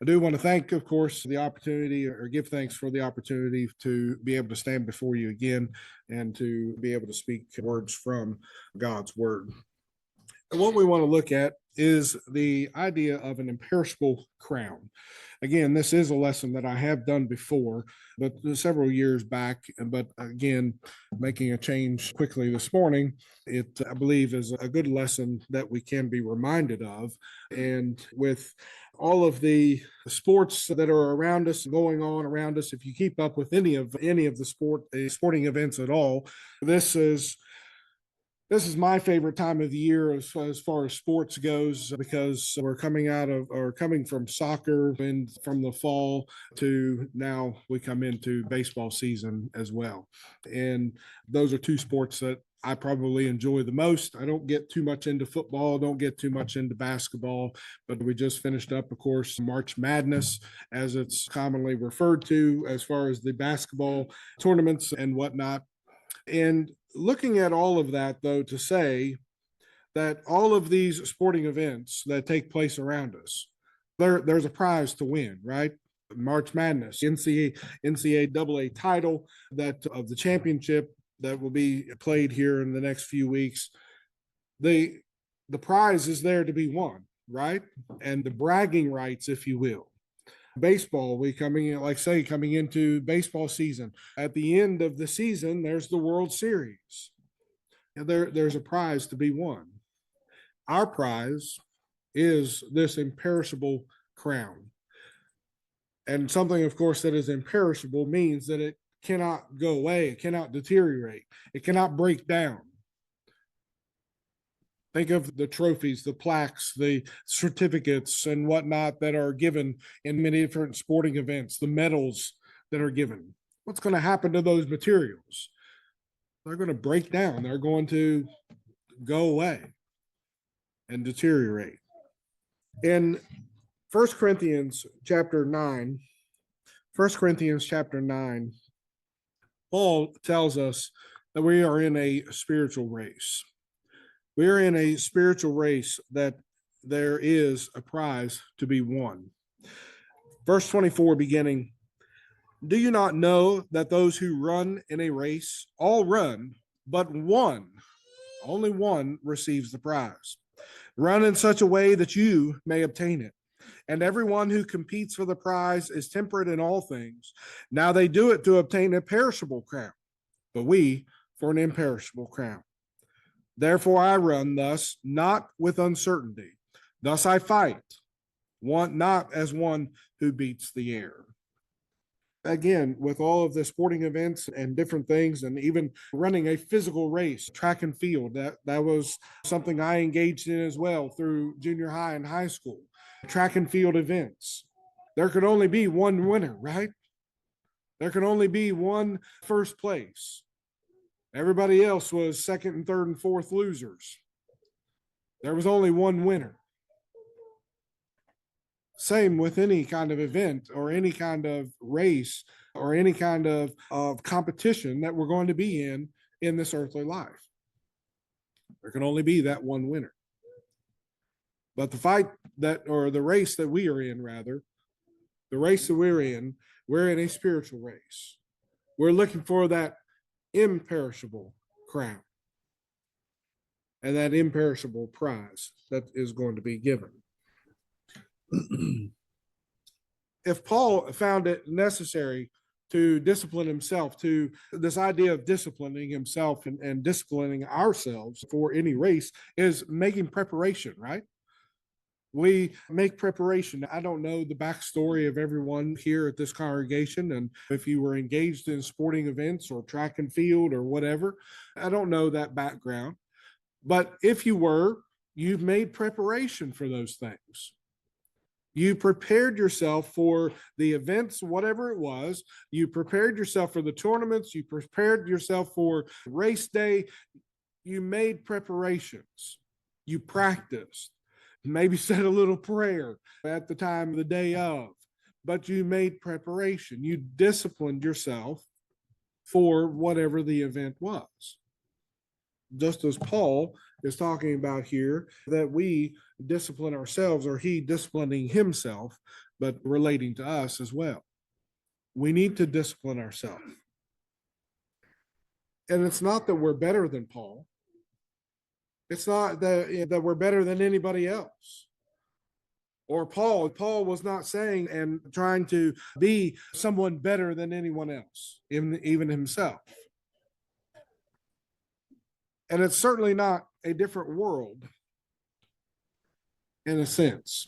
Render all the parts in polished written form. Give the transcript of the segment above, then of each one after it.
I do want to thank, of course, the opportunity or give thanks for the opportunity to be able to stand before you again and to be able to speak words from God's word. And what we want to look at is the idea of an imperishable crown. Again, this is a lesson that I have done before, but several years back. But again, making a change quickly this morning, it, I believe, is a good lesson that we can be reminded of. And with all of the sports that are around us, going on around us, if you keep up with any of the sporting events at all, this is my favorite time of the year as far as sports goes, because we're coming from soccer and from the fall to now we come into baseball season as well. And those are two sports that I probably enjoy the most. I don't get too much into football, don't get too much into basketball, but we just finished up, of course, March Madness, as it's commonly referred to, as far as the basketball tournaments and whatnot. And looking at all of that, though, to say that all of these sporting events that take place around us, there's a prize to win, right? March Madness, NCAA title that of the championship that will be played here in the next few weeks. The prize is there to be won, right? And the bragging rights, if you will. Baseball, coming into baseball season. At the end of the season, there's the World Series. And there's a prize to be won. Our prize is this imperishable crown. And something, of course, that is imperishable means that it cannot go away, it cannot deteriorate, it cannot break down. Think of the trophies, the plaques, the certificates, and whatnot that are given in many different sporting events, the medals that are given. What's going to happen to those materials? They're going to break down. They're going to go away and deteriorate. In 1 Corinthians chapter 9, Paul tells us that we are in a spiritual race. We're in a spiritual race that there is a prize to be won. Verse 24 beginning, do you not know that those who run in a race all run, but only one receives the prize? Run in such a way that you may obtain it. And everyone who competes for the prize is temperate in all things. Now they do it to obtain a perishable crown, but we for an imperishable crown. Therefore I run thus, not with uncertainty. Thus I fight, not as one who beats the air. Again, with all of the sporting events and different things, and even running a physical race, track and field, that was something I engaged in as well through junior high and high school. Track and field events. There could only be one winner, right? There could only be one first place. Everybody else was second and third and fourth losers. There was only one winner. Same with any kind of event or any kind of race or any kind of competition that we're going to be in this earthly life. There can only be that one winner. But the race that we are in, we're in a spiritual race. We're looking for that imperishable crown and that imperishable prize that is going to be given. If Paul found it necessary to discipline himself, to this idea of disciplining himself and disciplining ourselves for any race is making preparation, right? We make preparation. I don't know the backstory of everyone here at this congregation, and if you were engaged in sporting events or track and field or whatever, I don't know that background. But if you were, you've made preparation for those things. You prepared yourself for the events, whatever it was. You prepared yourself for the tournaments. You prepared yourself for race day. You made preparations. You practiced. Maybe said a little prayer at the time of the day of, but you made preparation. You disciplined yourself for whatever the event was. Just as Paul is talking about here, that we discipline ourselves, or he disciplining himself but relating to us as well. We need to discipline ourselves. And it's not that we're better than Paul. It's not that we're better than anybody else. Or Paul. Paul was not saying and trying to be someone better than anyone else, even himself. And it's certainly not a different world in a sense.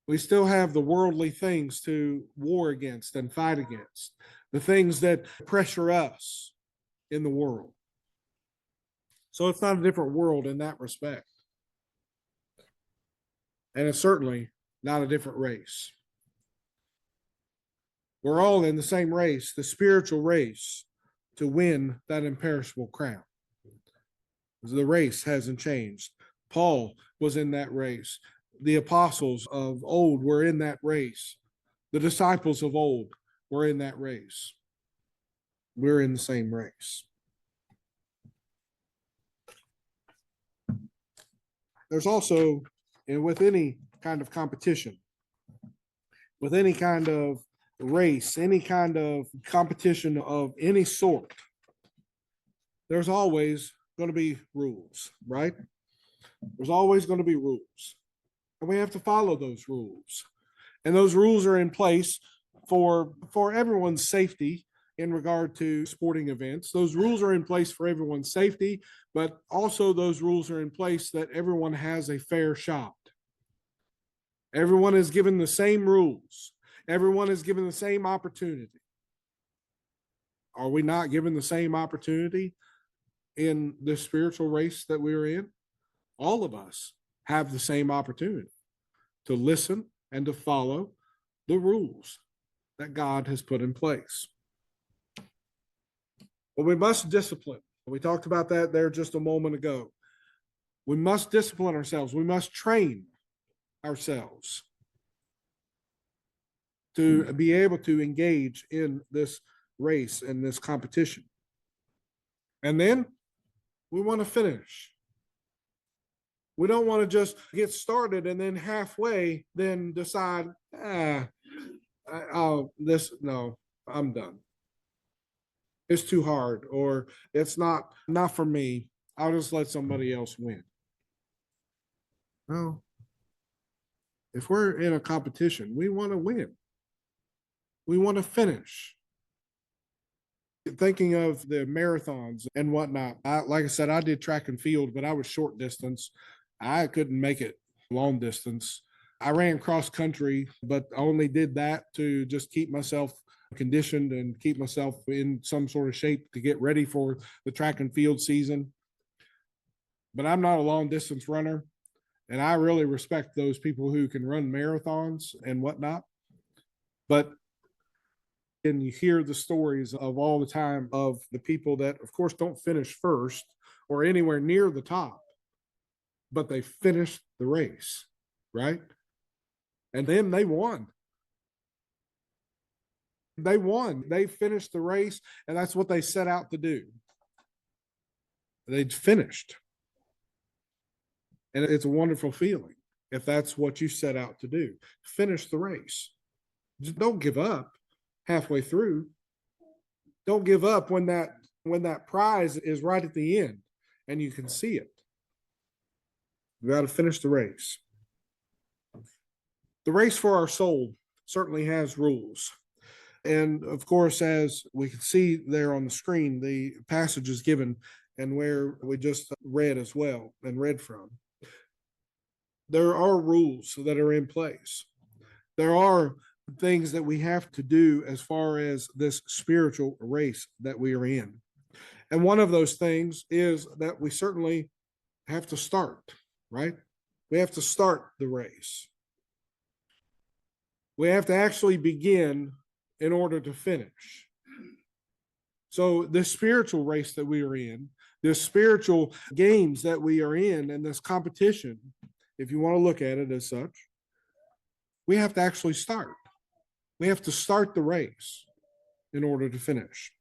We still have the worldly things to war against and fight against, the things that pressure us in the world. So it's not a different world in that respect. And it's certainly not a different race. We're all in the same race, the spiritual race, to win that imperishable crown. The race hasn't changed. Paul was in that race. The apostles of old were in that race. The disciples of old were in that race. We're in the same race. There's also, with any kind of competition, with any kind of race, any kind of competition of any sort, there's always going to be rules, right? There's always going to be rules. And we have to follow those rules. And those rules are in place for everyone's safety in regard to sporting events. Those rules are in place for everyone's safety, but also those rules are in place that everyone has a fair shot. Everyone is given the same rules. Everyone is given the same opportunity. Are we not given the same opportunity in the spiritual race that we're in? All of us have the same opportunity to listen and to follow the rules that God has put in place. But we must discipline. We talked about that there just a moment ago. We must discipline ourselves. We must train ourselves to be able to engage in this race and this competition. And then we want to finish. We don't want to just get started and then halfway then decide, no, I'm done. It's too hard, or it's not for me. I'll just let somebody else win. No. If we're in a competition, we want to win. We want to finish. Thinking of the marathons and whatnot, like I said, I did track and field, but I was short distance. I couldn't make it long distance. I ran cross country, but I only did that to just keep myself conditioned and keep myself in some sort of shape to get ready for the track and field season. But I'm not a long distance runner, and I really respect those people who can run marathons and whatnot. But and you hear the stories of all the time of the people that, of course, don't finish first or anywhere near the top, but they finished the race, right? And then they won. They won. They finished the race, and that's what they set out to do. They'd finished. And it's a wonderful feeling if that's what you set out to do. Finish the race. Just don't give up halfway through. Don't give up when that prize is right at the end and you can see it. You got to finish the race. The race for our soul certainly has rules. And of course, as we can see there on the screen, the passage is given and where we just read as well and read from. There are rules that are in place. There are things that we have to do as far as this spiritual race that we are in. And one of those things is that we certainly have to start, right? We have to start the race. We have to actually begin in order to finish. So the spiritual race that we are in, the spiritual games that we are in, and this competition, if you want to look at it as such, we have to actually start. We have to start the race in order to finish.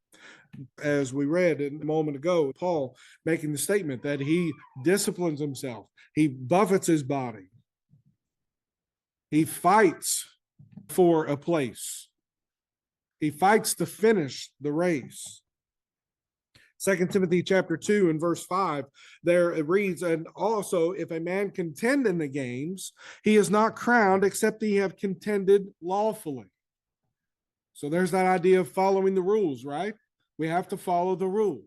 As we read a moment ago, Paul making the statement that he disciplines himself. He buffets his body. He fights for a place. He fights to finish the race. 2 Timothy chapter 2 and verse 5, there it reads, and also if a man contend in the games, he is not crowned except he have contended lawfully. So there's that idea of following the rules, right? We have to follow the rules.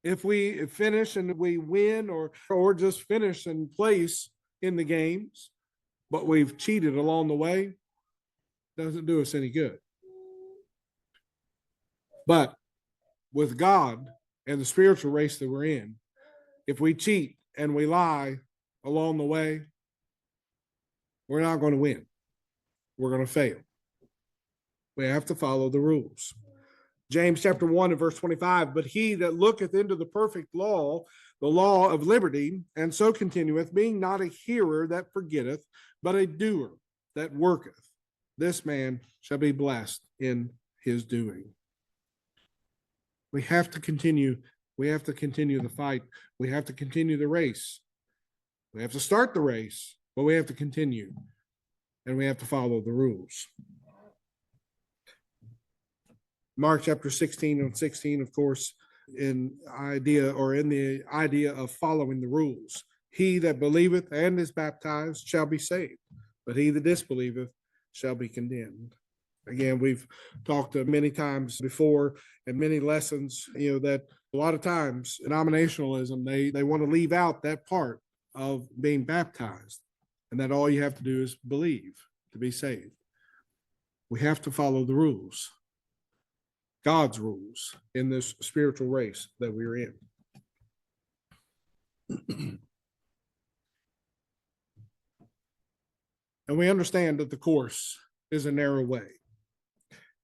If we finish and we win or just finish in place in the games, but we've cheated along the way, doesn't do us any good. But with God and the spiritual race that we're in, if we cheat and we lie along the way, we're not going to win. We're going to fail. We have to follow the rules. James chapter 1 and verse 25, but he that looketh into the perfect law, the law of liberty, and so continueth, being not a hearer that forgetteth, but a doer that worketh, this man shall be blessed in his doing. We have to continue. We have to continue the fight. We have to continue the race. We have to start the race, but we have to continue. And we have to follow the rules. Mark chapter 16 and 16, of course, in the idea of following the rules. He that believeth and is baptized shall be saved, but he that disbelieveth shall be condemned. Again, we've talked many times before and many lessons, that a lot of times denominationalism, they want to leave out that part of being baptized, and that all you have to do is believe to be saved. We have to follow the rules, God's rules in this spiritual race that we're in. And we understand that the course is a narrow way.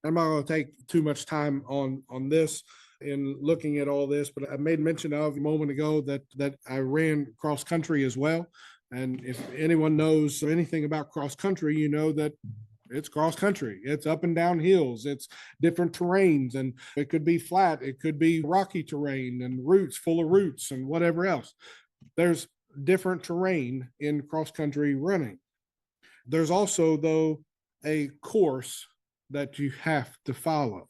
I'm not going to take too much time on this in looking at all this, but I made mention of a moment ago that I ran cross country as well. And if anyone knows anything about cross country, you know that it's cross country. It's up and down hills. It's different terrains, and it could be flat. It could be rocky terrain and roots, full of roots and whatever else. There's different terrain in cross country running. There's also, though, a course that you have to follow.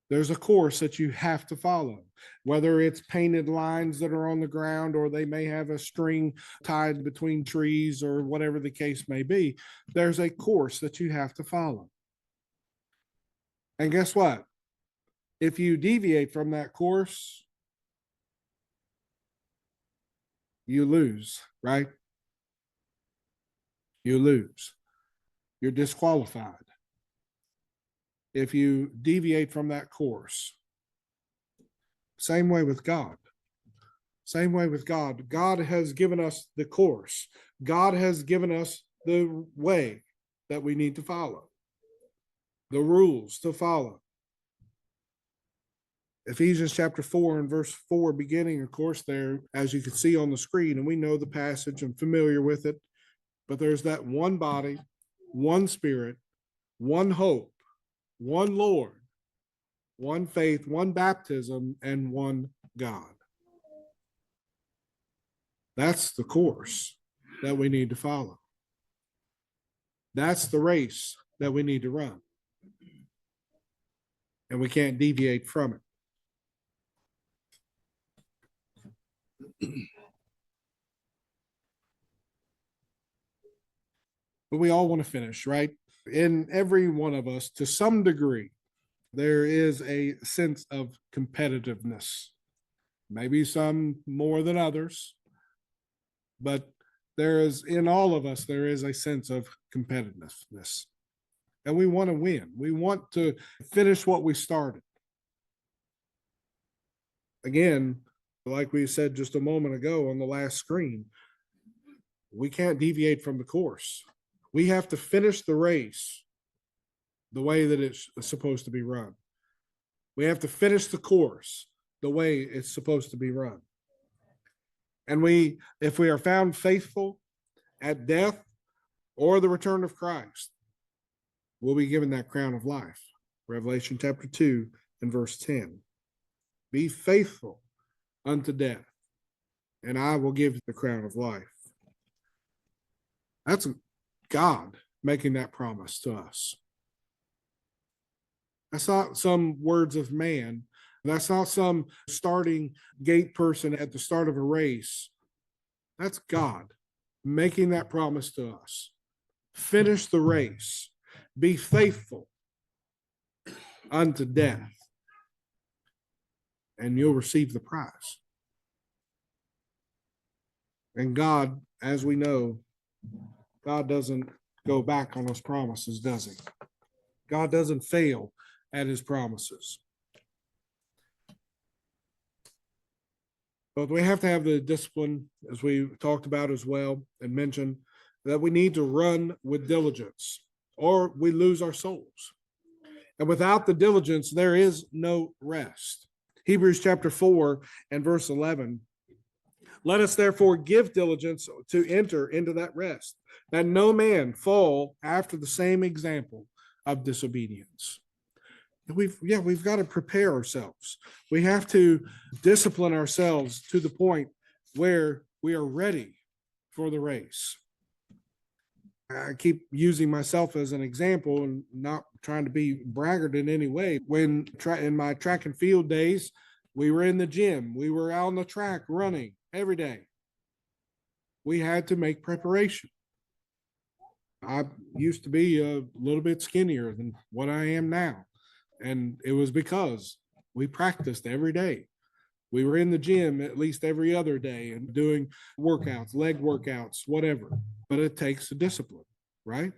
There's a course that you have to follow, whether it's painted lines that are on the ground or they may have a string tied between trees or whatever the case may be. There's a course that you have to follow. And guess what? If you deviate from that course, you lose, right? You lose. You're disqualified. If you deviate from that course. Same way with God. Same way with God. God has given us the course. God has given us the way that we need to follow, the rules to follow. Ephesians chapter 4 and verse 4 beginning, of course, there, as you can see on the screen, and we know the passage and familiar with it, but there's that one body, one spirit, one hope, one Lord, one faith, one baptism, and one God. That's the course that we need to follow. That's the race that we need to run. And we can't deviate from it. But we all want to finish, right? In every one of us, to some degree, there is a sense of competitiveness. Maybe some more than others, but in all of us, there is a sense of competitiveness. And we want to win. We want to finish what we started. Again, like we said just a moment ago on the last screen, we can't deviate from the course. We have to finish the race the way that it's supposed to be run. We have to finish the course the way it's supposed to be run. And if we are found faithful at death or the return of Christ, we'll be given that crown of life. Revelation chapter 2 and verse 10. Be faithful unto death, and I will give you the crown of life. That's God making that promise to us. That's not some words of man. That's not some starting gate person at the start of a race. That's God making that promise to us. Finish the race. Be faithful unto death, and you'll receive the prize. And God, as we know, God doesn't go back on his promises, does he? God doesn't fail at his promises. But we have to have the discipline, as we talked about as well and mentioned, that we need to run with diligence or we lose our souls. And without the diligence, there is no rest. Hebrews chapter 4 and verse 11. Let us therefore give diligence to enter into that rest, that no man fall after the same example of disobedience. We've got to prepare ourselves. We have to discipline ourselves to the point where we are ready for the race. I keep using myself as an example and not trying to be braggart in any way. When in my track and field days, we were in the gym. We were out on the track running every day. We had to make preparation. I used to be a little bit skinnier than what I am now. And it was because we practiced every day. We were in the gym at least every other day and doing workouts, leg workouts, whatever. But it takes the discipline, right?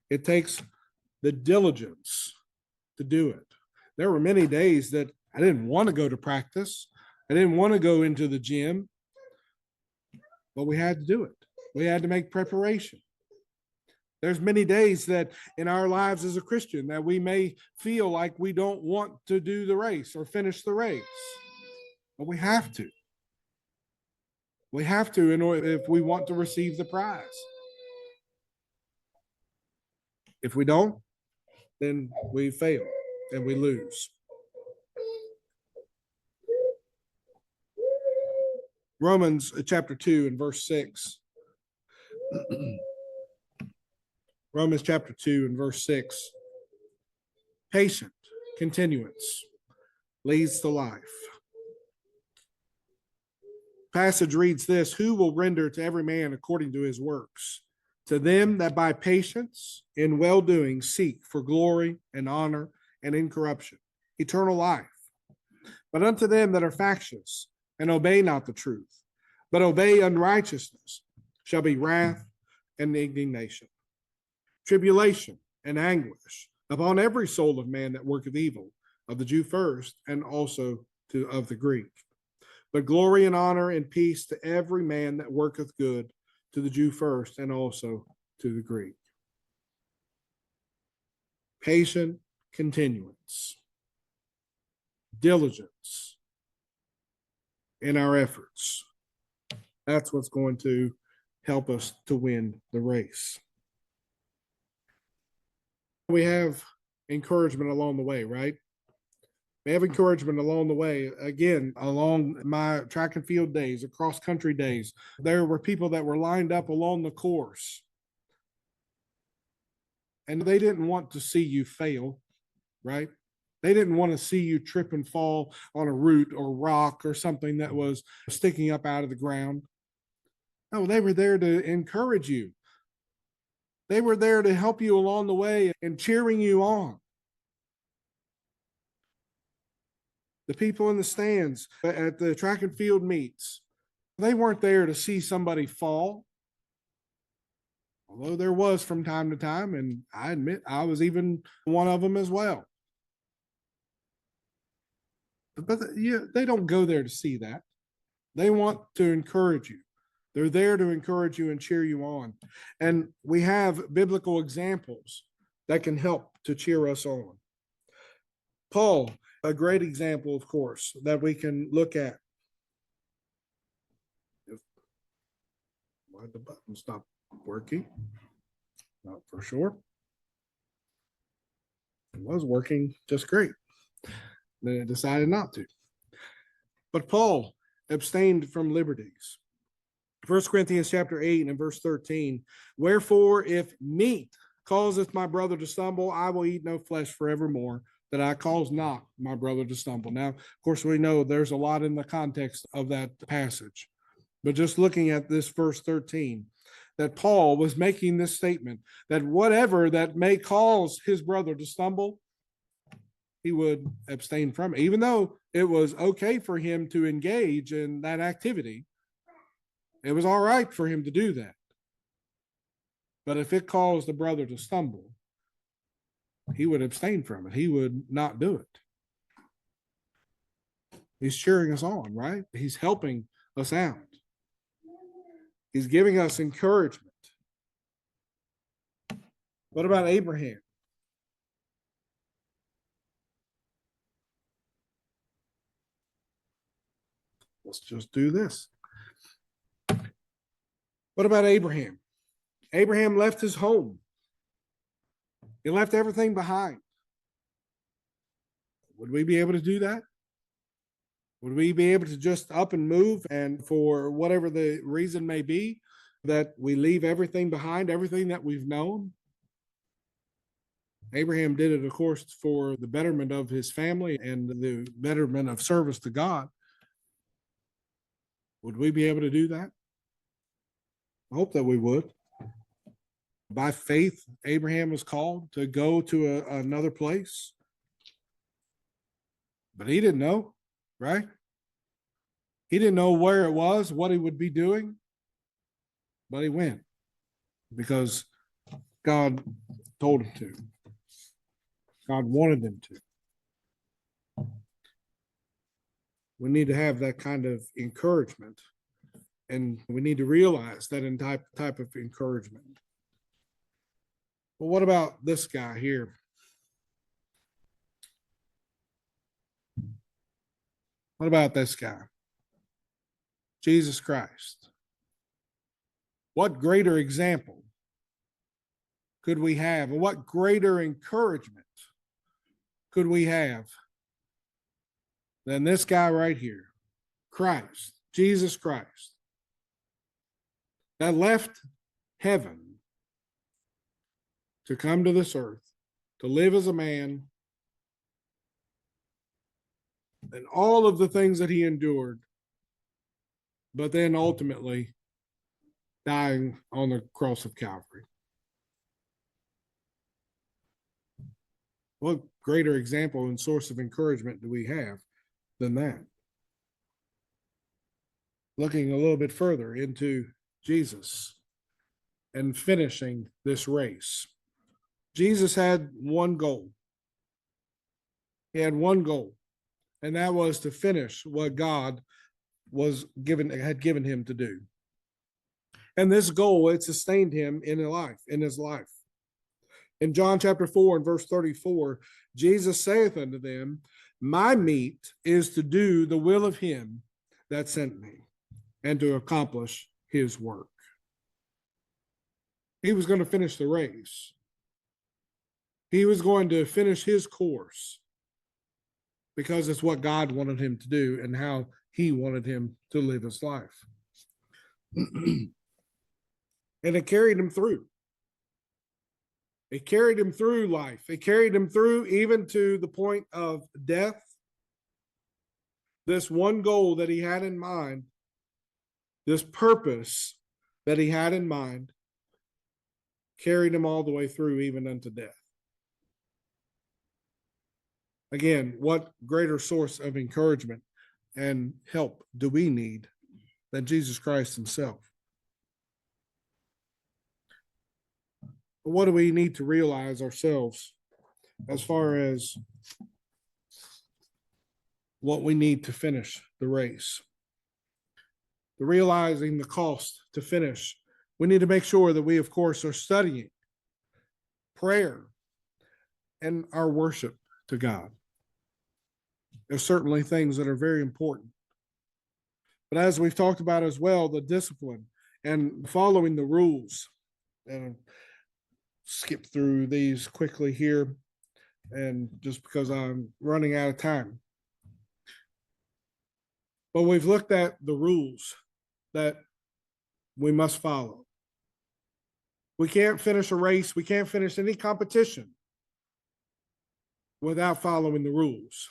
It takes the diligence to do it. There were many days that I didn't want to go to practice. I didn't want to go into the gym, but we had to do it. We had to make preparation. There's many days that in our lives as a Christian that we may feel like we don't want to do the race or finish the race, but we have to. We have to in order if we want to receive the prize. If we don't, then we fail and we lose. Romans chapter 2 and verse 6. Romans chapter 2 and verse 6. Patient continuance leads to life. Passage reads this: who will render to every man according to his works? To them that by patience in well-doing seek for glory and honor and incorruption, eternal life. But unto them that are factious and obey not the truth, but obey unrighteousness, shall be wrath and indignation, tribulation and anguish upon every soul of man that worketh evil, of the Jew first, and also of the Greek. But glory and honor and peace to every man that worketh good, to the Jew first, and also to the Greek. Patient continuance, diligence in our efforts. That's what's going to help us to win the race. We have encouragement along the way, right? We have encouragement along the way. Again, along my track and field days, cross country days, there were people that were lined up along the course. And they didn't want to see you fail, right? They didn't want to see you trip and fall on a root or rock or something that was sticking up out of the ground. No, they were there to encourage you. They were there to help you along the way and cheering you on. The people in the stands at the track and field meets, they weren't there to see somebody fall. Although there was from time to time, and I admit I was even one of them as well. But they don't go there to see that. They want to encourage you. They're there to encourage you and cheer you on. And we have biblical examples that can help to cheer us on. Paul, a great example, of course, that we can look at. Why the button stopped working? Not for sure. It was working just great. Then it decided not to. But Paul abstained from liberties. 1 Corinthians chapter 8 and verse 13. Wherefore, if meat causeth my brother to stumble, I will eat no flesh forevermore, that I cause not my brother to stumble. Now, of course, we know there's a lot in the context of that passage. But just looking at this verse 13, that Paul was making this statement that whatever that may cause his brother to stumble, he would abstain from it, even though it was okay for him to engage in that activity. It was all right for him to do that. But if it caused the brother to stumble, he would abstain from it. He would not do it. He's cheering us on, right? He's helping us out. He's giving us encouragement. What about Abraham? Let's just do this. What about Abraham? Abraham left his home. He left everything behind. Would we be able to do that? Would we be able to just up and move, and for whatever the reason may be, that we leave everything behind, everything that we've known? Abraham did it, of course, for the betterment of his family and the betterment of service to God. Would we be able to do that? I hope that we would. By faith, Abraham was called to go to another place. But he didn't know, right? He didn't know where it was, what he would be doing. But he went because God told him to. God wanted him to. We need to have that kind of encouragement. And we need to realize that in type of encouragement. Well, what about this guy here? What about this guy? Jesus Christ. What greater example could we have? And what greater encouragement could we have than this guy right here? Christ, Jesus Christ, that left heaven to come to this earth, to live as a man, and all of the things that he endured, but then ultimately dying on the cross of Calvary. What greater example and source of encouragement do we have than that? Looking a little bit further into Jesus and finishing this race. Jesus had one goal. He had one goal, and that was to finish what God had given him to do. And this goal, it sustained him in his life. In John chapter 4 and verse 34, Jesus saith unto them, my meat is to do the will of him that sent me, and to accomplish his work. He was going to finish the race. He was going to finish his course because it's what God wanted him to do and how he wanted him to live his life. And it carried him through. It carried him through life. It carried him through even to the point of death. This one goal that he had in mind, this purpose that he had in mind, carried him all the way through, even unto death. Again, what greater source of encouragement and help do we need than Jesus Christ himself? What do we need to realize ourselves as far as what we need to finish the race? The realizing the cost to finish, we need to make sure that we, of course, are studying prayer and our worship to God. There's certainly things that are very important. But as we've talked about as well, the discipline and following the rules. And skip through these quickly here, and just because I'm running out of time. But we've looked at the rules that we must follow. We can't finish a race. We can't finish any competition without following the rules.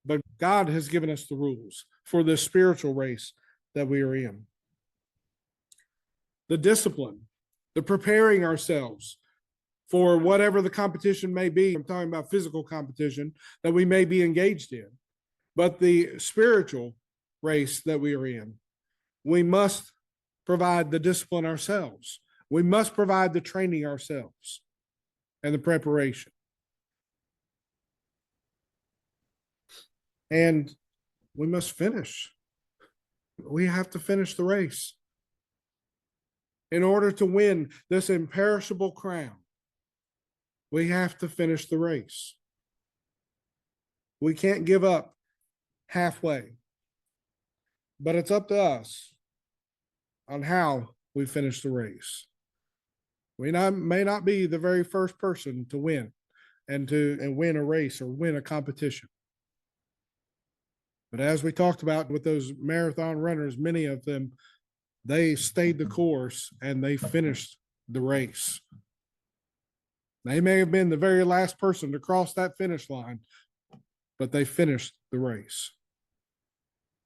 But God has given us the rules for this spiritual race that we are in. The discipline, the preparing ourselves for whatever the competition may be. I'm talking about physical competition that we may be engaged in, but the spiritual race that we are in, we must provide the discipline ourselves. We must provide the training ourselves and the preparation. And we must finish. We have to finish the race in order to win this imperishable crown. We have to finish the race. We can't give up halfway, but it's up to us on how we finish the race. We may not be the very first person to win and win a race or win a competition. But as we talked about with those marathon runners, many of them, they stayed the course and they finished the race. They may have been the very last person to cross that finish line, but they finished the race,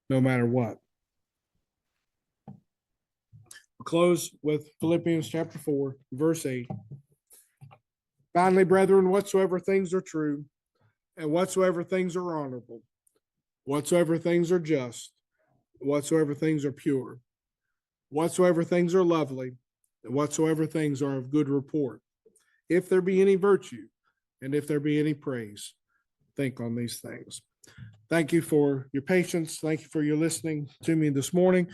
no matter what. We'll close with Philippians chapter 4, verse 8. Finally, brethren, whatsoever things are true, and whatsoever things are honorable, whatsoever things are just, whatsoever things are pure, whatsoever things are lovely, and whatsoever things are of good report, if there be any virtue, and if there be any praise, think on these things. Thank you for your patience. Thank you for your listening to me this morning.